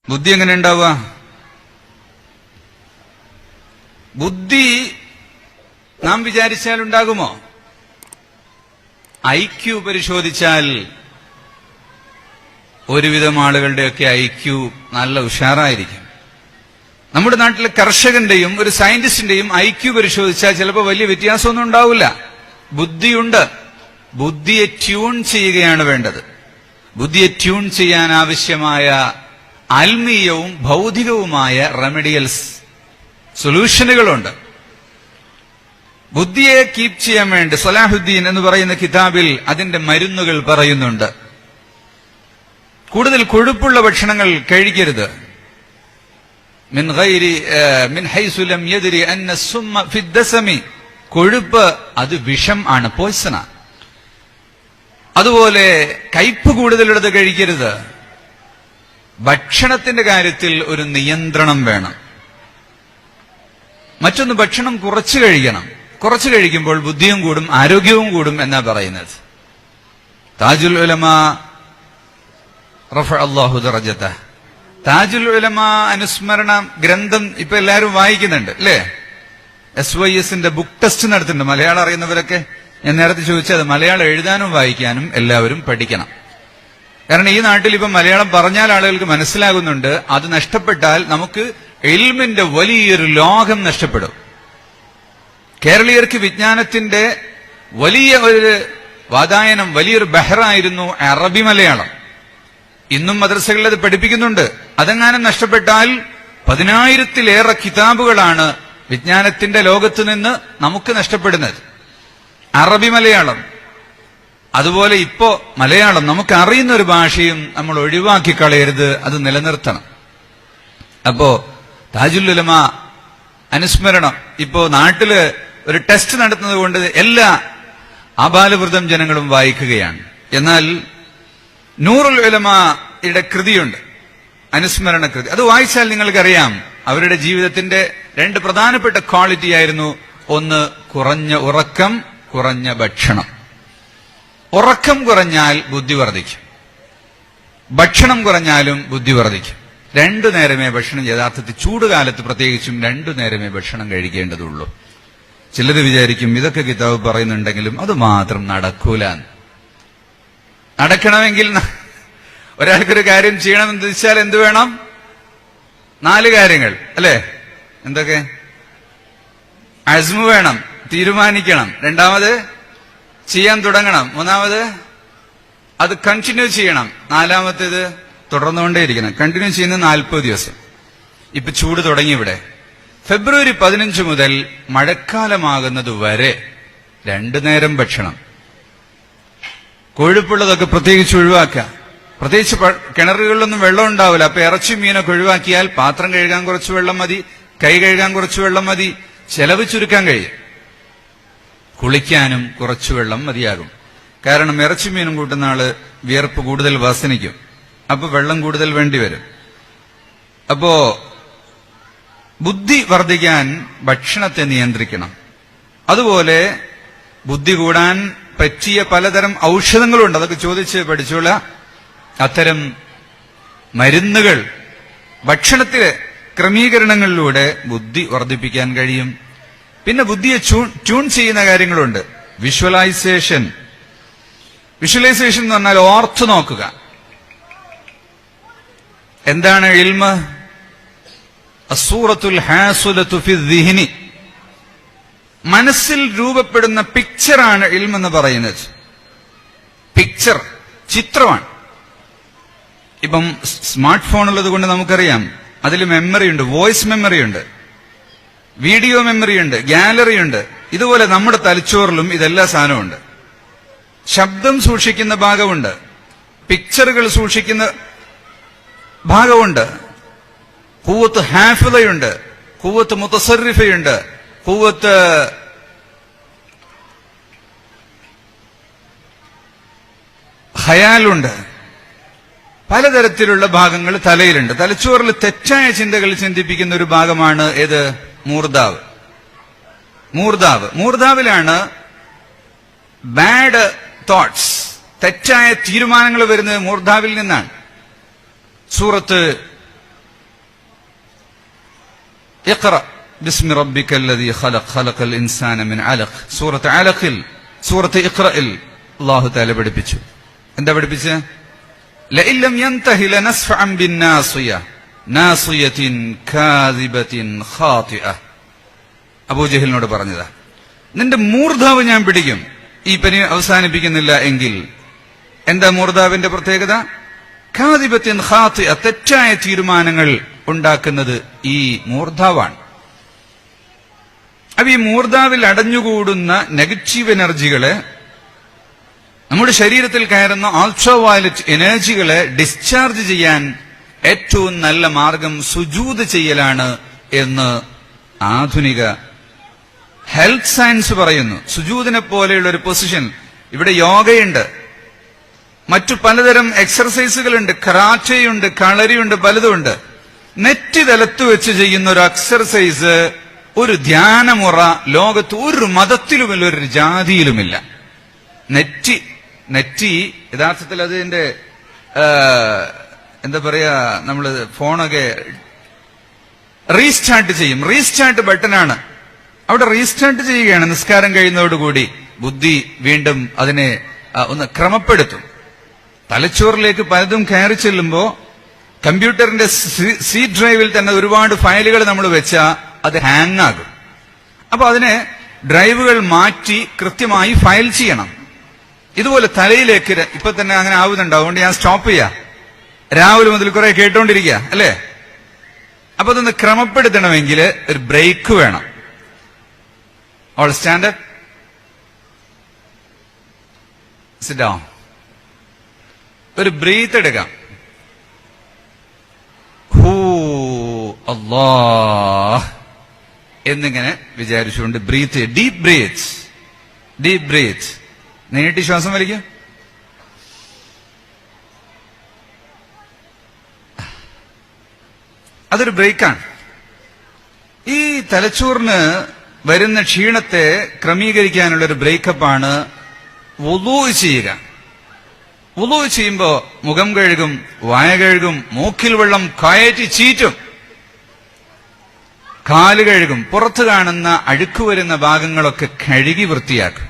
ബുദ്ധി എങ്ങനെ ഉണ്ടാവുക? ബുദ്ധി നാം വിചാരിച്ചാൽ ഉണ്ടാകുമോ? IQ പരിശോധിച്ചാൽ ഒരുവിധം ആളുകളുടെയൊക്കെ IQ നല്ല ഉഷാറായിരിക്കും. നമ്മുടെ നാട്ടിലെ കർഷകന്റെയും ഒരു സയന്റിസ്റ്റിന്റെയും IQ പരിശോധിച്ചാൽ ചിലപ്പോൾ വലിയ വ്യത്യാസമൊന്നും ഉണ്ടാവില്ല. ബുദ്ധിയുണ്ട്. ബുദ്ധിയെ ട്യൂൺ ചെയ്യുകയാണ് വേണ്ടത്. ബുദ്ധിയെ ട്യൂൺ ചെയ്യാൻ ആവശ്യമായ ആത്മീയവും ഭൗതികവുമായ റെമഡിയൽസ് സൊല്യൂഷനുകളുണ്ട്. ബുദ്ധിയെ കീപ്പ് ചെയ്യാൻ വേണ്ടി സലാഹുദ്ദീൻ എന്ന് പറയുന്ന കിതാബിൽ അതിന്റെ മരുന്നുകൾ പറയുന്നുണ്ട്. കൂടുതൽ കൊഴുപ്പുള്ള ഭക്ഷണങ്ങൾ കഴിക്കരുത്. മിൻ ഹൈസു ലം യദ്രി അന്ന സുമ്മ ഫിദ്ദസമി, കൊഴുപ്പ് അത് വിഷം ആണ്, പോയ്സണ. അതുപോലെ കയ്പ് കൂടുതലുള്ളത് കഴിക്കരുത്. ഭക്ഷണത്തിന്റെ കാര്യത്തിൽ ഒരു നിയന്ത്രണം വേണം. മറ്റൊന്ന്, ഭക്ഷണം കുറച്ച് കഴിക്കണം. കുറച്ച് കഴിക്കുമ്പോൾ ബുദ്ധിയും കൂടും ആരോഗ്യവും കൂടും എന്നാ പറയുന്നത്. താജുൽ ഉലമ റഫഅ അല്ലാഹു ദറജതഹു, താജുൽ ഉലമ അനുസ്മരണ ഗ്രന്ഥം ഇപ്പൊ എല്ലാവരും വായിക്കുന്നുണ്ട് അല്ലേ? SYSന്റെ ബുക്ക് ടെസ്റ്റ് നടത്തുന്നുണ്ട്. മലയാളം അറിയുന്നവരൊക്കെ, ഞാൻ നേരത്തെ ചോദിച്ചത്, മലയാളം എഴുതാനും വായിക്കാനും എല്ലാവരും പഠിക്കണം. കാരണം ഈ നാട്ടിൽ ഇപ്പം മലയാളം പറഞ്ഞാൽ ആളുകൾക്ക് മനസ്സിലാകുന്നുണ്ട്. അത് നഷ്ടപ്പെട്ടാൽ നമുക്ക് ഇൽമിന്റെ വലിയൊരു ലോകം നഷ്ടപ്പെടും. കേരളീയർക്ക് വിജ്ഞാനത്തിന്റെ വലിയ ഒരു വാതായനം, വലിയൊരു ബഹറായിരുന്നു അറബി മലയാളം. ഇന്നും മദ്രസകളിൽ അത് പഠിപ്പിക്കുന്നുണ്ട്. അതെങ്ങാനും നഷ്ടപ്പെട്ടാൽ 10,000-ലേറെ കിതാബുകളാണ് വിജ്ഞാനത്തിന്റെ ലോകത്ത് നിന്ന് നമുക്ക് നഷ്ടപ്പെടുന്നത്. അറബി മലയാളം. അതുപോലെ ഇപ്പോ മലയാളം, നമുക്ക് അറിയുന്ന ഒരു ഭാഷയും നമ്മൾ ഒഴിവാക്കി കളയരുത്, അത് നിലനിർത്തണം. അപ്പോ താജുൽ ഉലമ അനുസ്മരണം ഇപ്പോ നാട്ടില് ഒരു ടെസ്റ്റ് നടത്തുന്നത് കൊണ്ട് എല്ലാ ആബാലവൃതം ജനങ്ങളും വായിക്കുകയാണ്. എന്നാൽ നൂറുൽ ഉലമയുടെ കൃതിയുണ്ട്, അനുസ്മരണ കൃതി. അത് വായിച്ചാൽ നിങ്ങൾക്കറിയാം അവരുടെ ജീവിതത്തിന്റെ 2 പ്രധാനപ്പെട്ട ക്വാളിറ്റി ആയിരുന്നു. ഒന്ന്, കുറഞ്ഞ ഉറക്കം, കുറഞ്ഞ ഭക്ഷണം. ഉറക്കം കുറഞ്ഞാൽ ബുദ്ധി വർദ്ധിക്കും, ഭക്ഷണം കുറഞ്ഞാലും ബുദ്ധി വർദ്ധിക്കും. 2 നേരമേ ഭക്ഷണം, യഥാർത്ഥത്തിൽ ചൂടുകാലത്ത് പ്രത്യേകിച്ചും 2 നേരമേ ഭക്ഷണം കഴിക്കേണ്ടതുള്ളൂ. ചിലർ വിചാരിക്കും ഇതൊക്കെ കിതാബ് പറയുന്നുണ്ടെങ്കിലും അത് മാത്രം നടക്കൂല. നടക്കണമെങ്കിൽ ഒരാൾക്കൊരു കാര്യം ചെയ്യണമെന്ന് വെച്ചാൽ എന്ത് വേണം? 4 കാര്യങ്ങൾ അല്ലേ? എന്തൊക്കെ? അസ്മു വേണം, തീരുമാനിക്കണം. രണ്ടാമത്, ചെയ്യാൻ തുടങ്ങണം. മൂന്നാമത്, അത് കണ്ടിന്യൂ ചെയ്യണം. നാലാമത്തേത്, തുടർന്നുകൊണ്ടേയിരിക്കണം. കണ്ടിന്യൂ ചെയ്യുന്ന 40 ദിവസം. ഇപ്പൊ ചൂട് തുടങ്ങി. ഇവിടെ ഫെബ്രുവരി 15 മുതൽ മഴക്കാലമാകുന്നത് വരെ 2 നേരം ഭക്ഷണം. കൊഴുപ്പുള്ളതൊക്കെ പ്രത്യേകിച്ച് ഒഴിവാക്കുക. പ്രത്യേകിച്ച് കിണറുകളിലൊന്നും വെള്ളം ഉണ്ടാവില്ല. അപ്പൊ ഇറച്ചി മീനൊക്കെ ഒഴിവാക്കിയാൽ പാത്രം കഴുകാൻ കുറച്ച് വെള്ളം മതി, കൈ കഴുകാൻ കുറച്ച് വെള്ളം മതി, ചെലവ് ചുരുക്കാൻ കഴിയും. കുളിക്കാനും കുറച്ചു വെള്ളം മതിയാകും. കാരണം ഇറച്ചി മീനും കൂട്ടുന്ന ആള് വിയർപ്പ് കൂടുതൽ വാസനിക്കും. അപ്പൊ വെള്ളം കൂടുതൽ വേണ്ടി വരും. അപ്പോ ബുദ്ധി വർദ്ധിക്കാൻ ഭക്ഷണത്തെ നിയന്ത്രിക്കണം. അതുപോലെ ബുദ്ധി കൂടാൻ പറ്റിയ പലതരം ഔഷധങ്ങളുണ്ട്. അതൊക്കെ ചോദിച്ച് പഠിച്ചോളാം. അത്തരം മരുന്നുകൾ, ഭക്ഷണത്തിലെ ക്രമീകരണങ്ങളിലൂടെ ബുദ്ധി വർദ്ധിപ്പിക്കാൻ കഴിയും. പിന്നെ ബുദ്ധിയെ ട്യൂൺ ചെയ്യുന്ന കാര്യങ്ങളുണ്ട്. വിഷ്വലൈസേഷൻ. വിഷ്വലൈസേഷൻ എന്ന് പറഞ്ഞാൽ ഓർത്തു നോക്കുക. എന്താണ് ഇൽമ്? അസ്സൂറത്തുൽ ഹാസുലത്തു ഫി ദിഹ്നി, മനസ്സിൽ രൂപപ്പെടുന്ന പിക്ചറാണ് ഇൽമെന്ന് പറയുന്നത്. പിക്ചർ, ചിത്രമാണ്. ഇപ്പം സ്മാർട്ട് ഫോൺ ഉള്ളത് കൊണ്ട് നമുക്കറിയാം അതിൽ മെമ്മറി ഉണ്ട്, വോയിസ് മെമ്മറി ഉണ്ട്, വീഡിയോ മെമ്മറി ഉണ്ട്, ഗാലറി ഉണ്ട്. ഇതുപോലെ നമ്മുടെ തലച്ചോറിലും ഇതെല്ലാ സാധനമുണ്ട്. ശബ്ദം സൂക്ഷിക്കുന്ന ഭാഗമുണ്ട്, പിക്ചറുകൾ സൂക്ഷിക്കുന്ന ഭാഗമുണ്ട്, ഖുവ്വത്ത് ഹാഫിളയുണ്ട്, ഖുവ്വത്ത് മുതസർരിഫയുണ്ട്, ഖുവ്വത്ത് ഖയാലുണ്ട്. പലതരത്തിലുള്ള ഭാഗങ്ങൾ തലയിലുണ്ട്. തലച്ചോറിൽ തെറ്റായ ചിന്തകൾ ചിന്തിപ്പിക്കുന്ന ഒരു ഭാഗമാണ് ഏത്? മൂർധാവ്. മൂർധാവിലാണ് ബാഡ് തോട്ട്സ്, തെറ്റായ തീരുമാനങ്ങൾ വരുന്നത് മൂർധാവിൽ നിന്നാണ്. സൂറത്ത് ഇഖ്റ ബിസ്മി റബ്ബിക്കല്ലദീ ഖലഖ് ഖലഖൽ ഇൻസാന മിൻ അലഖ്. സൂറത്ത് അലഖിൽ, സൂറത്ത് ഇഖ്റയിൽ അല്ലാഹു തആല പഠിപ്പിച്ചു. എന്താ പഠിപ്പിച്ചത്? ലഇൻ ലം യൻതഹി ലനസ്ഫഅൻ ബിന്നാസിയ നാസിയത്തിൻ കാദിബത്തിൻ ഖാതിഅ. അബൂജഹലിനോട് പറഞ്ഞതാ, നിന്റെ മൂർധാവ് ഞാൻ പിടിക്കും ഈ പനി അവസാനിപ്പിക്കുന്നില്ല എങ്കിൽ. എന്താ മൂർധാവിന്റെ പ്രത്യേകത? കാദിബത്തിൻ ഖാതിഅ, തെറ്റായ തീരുമാനങ്ങൾ ഉണ്ടാക്കുന്നത് ഈ മൂർധാവാണ്. അപ്പൊ ഈ മൂർധാവിൽ അടഞ്ഞുകൂടുന്ന നെഗറ്റീവ് എനർജികളെ, നമ്മുടെ ശരീരത്തിൽ കയറുന്ന അൾട്രാ വയലറ്റ് എനർജികളെ ഡിസ്ചാർജ് ചെയ്യാൻ ഏറ്റവും നല്ല മാർഗം സുജൂദ് ചെയ്യലാണ് എന്ന് ആധുനിക ഹെൽത്ത് സയൻസ് പറയുന്നു. സുജൂദിനെ പോലെയുള്ള ഒരു പൊസിഷൻ. ഇവിടെ യോഗയുണ്ട്, മറ്റു പലതരം എക്സർസൈസുകളുണ്ട്, കരാറ്റയുണ്ട്, കളരിയുണ്ട്, പലതുമുണ്ട്. നെറ്റ് തലത്ത് വെച്ച് ചെയ്യുന്ന ഒരു എക്സർസൈസ്, ഒരു ധ്യാനമുറ ലോകത്ത് ഒരു മതത്തിലുമില്ല, ഒരു ജാതിയിലുമില്ല. നെറ്റി യഥാർത്ഥത്തിൽ അതിന്റെ എന്താ പറയാ, നമ്മള് ഫോണൊക്കെ റീസ്റ്റാർട്ട് ചെയ്യും. റീസ്റ്റാർട്ട് ബട്ടനാണ്. അവിടെ റീസ്റ്റാർട്ട് ചെയ്യുകയാണ്. നിസ്കാരം കഴിയുന്നതോടുകൂടി ബുദ്ധി വീണ്ടും അതിനെ ഒന്ന് ക്രമപ്പെടുത്തും. തലച്ചോറിലേക്ക് പലതും കയറി ചെല്ലുമ്പോ കമ്പ്യൂട്ടറിന്റെ സി ഡ്രൈവിൽ തന്നെ ഒരുപാട് ഫയലുകൾ നമ്മൾ വെച്ചാൽ അത് ഹാങ് ആകും. അപ്പൊ അതിനെ ഡ്രൈവുകൾ മാറ്റി കൃത്യമായി ഫയൽ ചെയ്യണം. ഇതുപോലെ തലയിലേക്ക് ഇപ്പൊ തന്നെ അങ്ങനെ ആവുന്നുണ്ട്. അതുകൊണ്ട് ഞാൻ സ്റ്റോപ്പ് ചെയ്യാം. രാവിലെ മുതൽ കുറെ കേട്ടോണ്ടിരിക്കുക അല്ലേ? അപ്പൊ അതൊന്ന് ക്രമപ്പെടുത്തണമെങ്കിൽ ഒരു ബ്രേക്ക് വേണം. All stand up, sit down. ഒരു ബ്രീത്ത് എടുക്കാം. ഹൂ അല്ലാഹ് എന്നിങ്ങനെ വിചാരിച്ചുകൊണ്ട് breath, deep breath, deep breath. നീട്ടി ശ്വാസം വലിക്കുക. അതൊരു ബ്രേക്കാണ്. ഈ തലച്ചോറിന് വരുന്ന ക്ഷീണത്തെ ക്രമീകരിക്കാനുള്ള ഒരു ബ്രേക്കപ്പാണ് വുളൂ ചെയ്യുക. വുളൂ ചെയ്യുമ്പോ മുഖം കഴുകും, വായ കഴുകും, മൂക്കിൽ വെള്ളം കയറ്റി ചീറ്റും, കാല് കഴുകും, പുറത്ത് കാണുന്ന അഴുക്ക് വരുന്ന ഭാഗങ്ങളൊക്കെ കഴുകി വൃത്തിയാക്കും.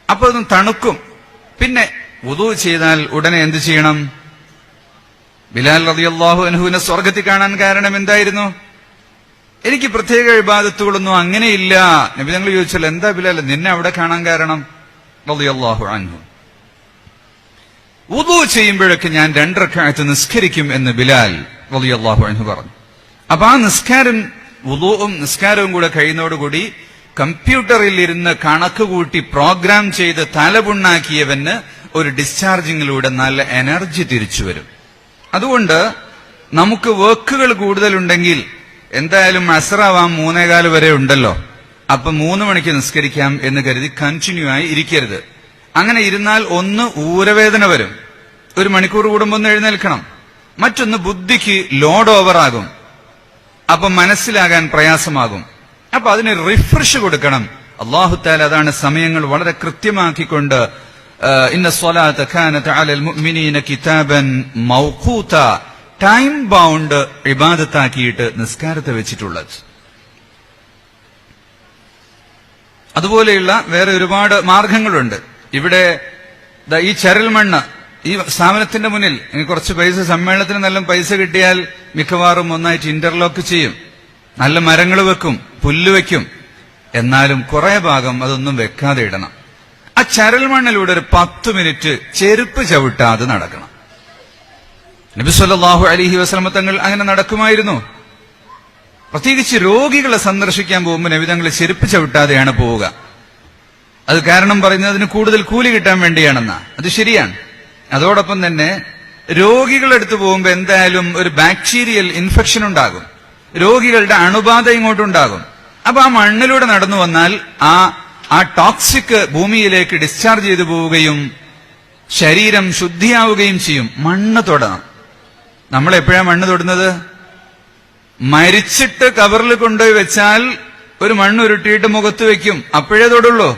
അപ്പൊ അതും തണുക്കും. പിന്നെ വുളൂ ചെയ്താൽ ഉടനെ എന്ത് ചെയ്യണം? ബിലാൽ റളിയല്ലാഹു അൻഹുവിനെ സ്വർഗത്തിൽ കാണാൻ കാരണം എന്തായിരുന്നു? എനിക്ക് പ്രത്യേക ഇബാദത്തുകളൊന്നും അങ്ങനെയില്ല. നബി തങ്ങൾ ചോദിച്ചല്ലോ, എന്താ ബിലാൽ നിന്നെ അവിടെ കാണാൻ കാരണം? റളിയല്ലാഹു അൻഹു, വുളൂ ചെയ്യുമ്പോഴൊക്കെ ഞാൻ 2 റക്അത്ത് നിസ്കരിക്കും എന്ന് ബിലാൽ റളിയല്ലാഹു അൻഹു പറഞ്ഞു. അപ്പൊ ആ വുളൂവും നിസ്കാരവും കൂടെ കഴിയുന്നതോടുകൂടി കമ്പ്യൂട്ടറിൽ ഇരുന്ന് കണക്ക് കൂട്ടി പ്രോഗ്രാം ചെയ്ത് തലപുണ്ണാക്കിയവന് ഒരു ഡിസ്ചാർജിങ്ങിലൂടെ നല്ല എനർജി തിരിച്ചു വരും. അതുകൊണ്ട് നമുക്ക് വർക്കുകൾ കൂടുതലുണ്ടെങ്കിൽ എന്തായാലും അസ്റാവാം 3:15 വരെ ഉണ്ടല്ലോ, അപ്പൊ 3 മണിക്ക് നിസ്കരിക്കാം എന്ന് കരുതി കണ്ടിന്യൂ ആയി ഇരിക്കരുത്. അങ്ങനെ ഇരുന്നാൽ ഒന്ന് ഊരവേദന വരും, 1 മണിക്കൂർ കൂടുമ്പോൾ ഒന്ന് എഴുന്നേൽക്കണം. മറ്റൊന്ന് ബുദ്ധിക്ക് ലോഡ് ഓവർ ആകും, അപ്പൊ മനസ്സിലാകാൻ പ്രയാസമാകും. അപ്പൊ അതിന് റിഫ്രഷ് കൊടുക്കണം. അല്ലാഹു തആല അതാണ് സമയങ്ങൾ വളരെ കൃത്യമാക്കിക്കൊണ്ട് ഇന്ന സ്വലാത്ത കാനത് അലൽ മുഅ്മിനീന കിതാബൻ മൗഖൂത, ടൈം ബൗണ്ട് ഇബാദത്താക്കിയിട്ട് നിസ്കാരത്തെ വെച്ചിട്ടുള്ളത്. അതുപോലെയുള്ള വേറെ ഒരുപാട് മാർഗങ്ങളുണ്ട്. ഇവിടെ ഈ ചരൽ മണ്ണ് ഈ സ്ഥാപനത്തിന്റെ മുന്നിൽ കുറച്ച് പൈസ, സമ്മേളനത്തിന് നല്ല പൈസ കിട്ടിയാൽ മിക്കവാറും ഒന്നായിട്ട് ഇന്റർലോക്ക് ചെയ്യും, നല്ല മരങ്ങൾ വെക്കും, പുല്ല് വെക്കും. എന്നാലും കുറെ ഭാഗം അതൊന്നും വെക്കാതെ ഇടണം. ആ ചരൽ മണ്ണിലൂടെ ഒരു 10 മിനിറ്റ് ചെരുപ്പ് ചവിട്ടാതെ നടക്കണം. നബി സല്ലല്ലാഹു അലൈഹി വസല്ലം തങ്ങൾ അങ്ങനെ നടക്കുമായിരുന്നു. പ്രത്യേകിച്ച് രോഗികളെ സന്ദർശിക്കാൻ പോകുമ്പോൾ നബി തങ്ങൾ ചെരുപ്പ് ചവിട്ടാതെയാണ് പോവുക. അത് കാരണം പറയുന്നതിന് കൂടുതൽ കൂലി കിട്ടാൻ വേണ്ടിയാണെന്നാ. അത് ശരിയാണ്. അതോടൊപ്പം തന്നെ രോഗികളെടുത്ത് പോകുമ്പോൾ എന്തായാലും ഒരു ബാക്ടീരിയൽ ഇൻഫെക്ഷൻ ഉണ്ടാകും, രോഗികളുടെ അണുബാധ ഇങ്ങോട്ടുണ്ടാകും. അപ്പൊ ആ മണ്ണിലൂടെ നടന്നു വന്നാൽ ആ ടോക്സിക് ഭൂമിയിലേക്ക് ഡിസ്ചാർജ് ചെയ്തു പോവുകയും ശരീരം ശുദ്ധിയാവുകയും ചെയ്യും. മണ്ണ് തൊടണം. നമ്മൾ എപ്പോഴാണ് മണ്ണ് തൊടുന്നത്? മരിച്ചിട്ട് കവറിൽ കൊണ്ടുപോയി വെച്ചാൽ ഒരു മണ്ണ് ഉരുട്ടിയിട്ട് മുഖത്ത് വെക്കും, അപ്പോഴേ തൊടുള്ളൂ.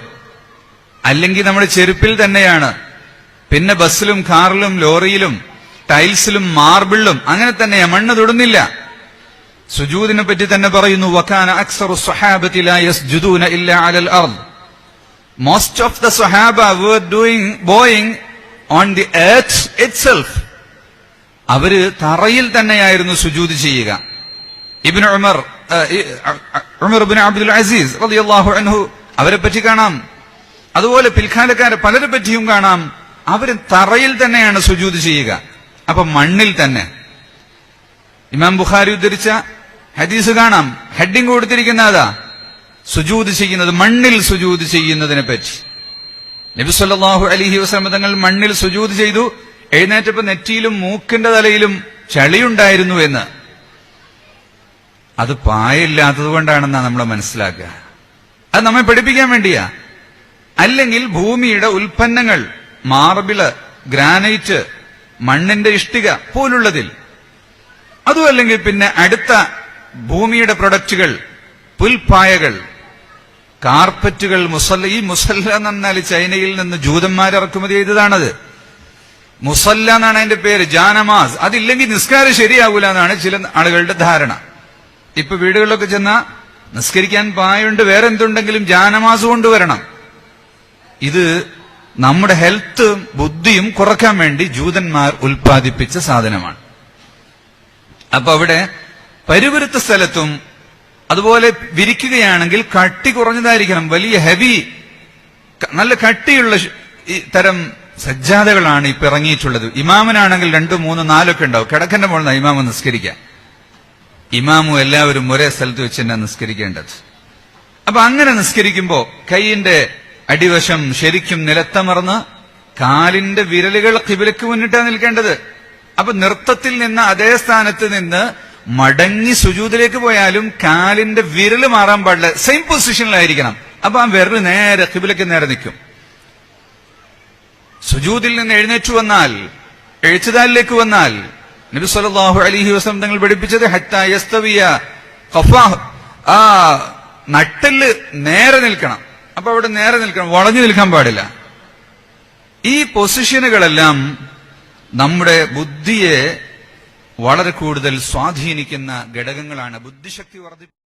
അല്ലെങ്കിൽ നമ്മുടെ ചെരുപ്പിൽ തന്നെയാണ്. പിന്നെ ബസ്സിലും കാറിലും ലോറിയിലും ടൈൽസിലും മാർബിളിലും അങ്ങനെ തന്നെയാ, മണ്ണ് തൊടുന്നില്ല. സുജൂദിനെ പറ്റി തന്നെ പറയുന്നു, വകാന അക്സറു സ്വഹാബതി ലാ യസ്ജുദൂന ഇല്ലാ അലൽ അർദ്. Most of the Sahaba were bowing on the earth itself. അവര് തറയിൽ തന്നെയായിരുന്നു സുജൂദ് ചെയ്യുക. ഇബ്നു ഉമർ ഇബ്നു അബ്ദുൽ അസീസ് റളിയല്ലാഹു അൻഹു അവരെ പറ്റി കാണാം. അതുപോലെ പിൽക്കാലക്കാരെ പലരെ പറ്റിയും കാണാം, അവര് തറയിൽ തന്നെയാണ് സുജൂദ് ചെയ്യുക. അപ്പൊ മണ്ണിൽ തന്നെ. ഇമാം ബുഖാരി ഉദ്ധരിച്ച ഹദീസ് കാണാം, ഹെഡിങ് കൊടുത്തിരിക്കുന്ന അതാ, സുജൂദ് ചെയ്യുന്നത്, മണ്ണിൽ സുജൂദ് ചെയ്യുന്നതിനെ പറ്റി. നബി സല്ലല്ലാഹു അലൈഹി വസല്ലം തങ്ങൾ മണ്ണിൽ സുജൂദ് ചെയ്തു. എഴുന്നേറ്റപ്പോ നെറ്റിയിലും മൂക്കിന്റെ തലയിലും ചളിയുണ്ടായിരുന്നു എന്ന്. അത് പായയില്ലാത്തത് കൊണ്ടാണെന്നാണ് നമ്മൾ മനസ്സിലാക്കുക. അത് നമ്മെ പഠിപ്പിക്കാൻ വേണ്ടിയാ. അല്ലെങ്കിൽ ഭൂമിയുടെ ഉൽപ്പന്നങ്ങൾ, മാർബിള്, ഗ്രാനൈറ്റ്, മണ്ണിന്റെ ഇഷ്ടിക പോലുള്ളതിൽ, അതും അല്ലെങ്കിൽ പിന്നെ അടുത്ത ഭൂമിയുടെ പ്രൊഡക്റ്റുകൾ, പുൽപ്പായകൾ, കാർപ്പറ്റുകൾ, മുസല്ല. ഈ മുസല്ല എന്ന് പറഞ്ഞാൽ ചൈനയിൽ നിന്ന് ജൂതന്മാർ ഇറക്കുമതി ചെയ്തതാണത്. മുസല്ല എന്നാണ് അതിന്റെ പേര്, ജാനമാസ്. അതില്ലെങ്കിൽ നിസ്കാരം ശരിയാവൂല എന്നാണ് ചില ആളുകളുടെ ധാരണ. ഇപ്പൊ വീടുകളിലൊക്കെ ചെന്നാ നിസ്കരിക്കാൻ പായുണ്ട്, വേറെ എന്തുണ്ടെങ്കിലും ജാനമാസ് കൊണ്ടുവരണം. ഇത് നമ്മുടെ ഹെൽത്തും ബുദ്ധിയും കുറക്കാൻ വേണ്ടി ജൂതന്മാർ ഉൽപ്പാദിപ്പിച്ച സാധനമാണ്. അപ്പൊ അവിടെ പരുവരുത്ത സ്ഥലത്തും അതുപോലെ വിരിക്കുകയാണെങ്കിൽ കട്ടി കുറഞ്ഞതായിരിക്കണം. വലിയ ഹെവി, നല്ല കട്ടിയുള്ള തരം സജ്ജാദകളാണ് ഇപ്പൊ ഇറങ്ങിയിട്ടുള്ളത്. ഇമാമിനാണെങ്കിൽ 2, 3, 4 ഒക്കെ ഉണ്ടാവും. കിടക്കന്റെ മുകളിൽ ഇമാമ നിസ്കരിക്കുക. ഇമാമും എല്ലാവരും ഒരേ സ്ഥലത്ത് വെച്ച് തന്നെ നിസ്കരിക്കേണ്ടത്. അപ്പൊ അങ്ങനെ നിസ്കരിക്കുമ്പോ കൈയിന്റെ അടിവശം ശരിക്കും നിലത്തമർന്ന് കാലിന്റെ വിരലുകൾ ഖിബിലക്ക് മുന്നിട്ടാണ് നിൽക്കേണ്ടത്. അപ്പൊ നൃത്തത്തിൽ നിന്ന് അതേ സ്ഥാനത്ത് നിന്ന് മടങ്ങി സുജൂദിലേക്ക് പോയാലും കാലിന്റെ വിരല് മാറാൻ പാടില്ല, സെയിം പൊസിഷനിലായിരിക്കണം. അപ്പൊ ആ വിരല് നേരെ ഖിബിലക്ക് നേരെ നിൽക്കും. സുജൂദിൽ നിന്ന് എഴുന്നേറ്റു വന്നാൽ, എഴുത്തുദാലിലേക്ക് വന്നാൽ നബി സല്ലല്ലാഹു അലൈഹി വസല്ലം തങ്ങൾ പഠിപ്പിച്ചത് ഹത്താ യസ്തവിയ ഖഫാഹ്, ആ നട്ടെല്ല് നേരെ നിൽക്കണം. അപ്പൊ അവിടെ നേരെ നിൽക്കണം, വളഞ്ഞു നിൽക്കാൻ പാടില്ല. ഈ പൊസിഷനുകളെല്ലാം നമ്മുടെ ബുദ്ധിയെ വളരെ കൂടുതൽ സ്വാധീനിക്കുന്ന ഘടകങ്ങളാണ്. ബുദ്ധിശക്തി വർദ്ധിപ്പിക്കും.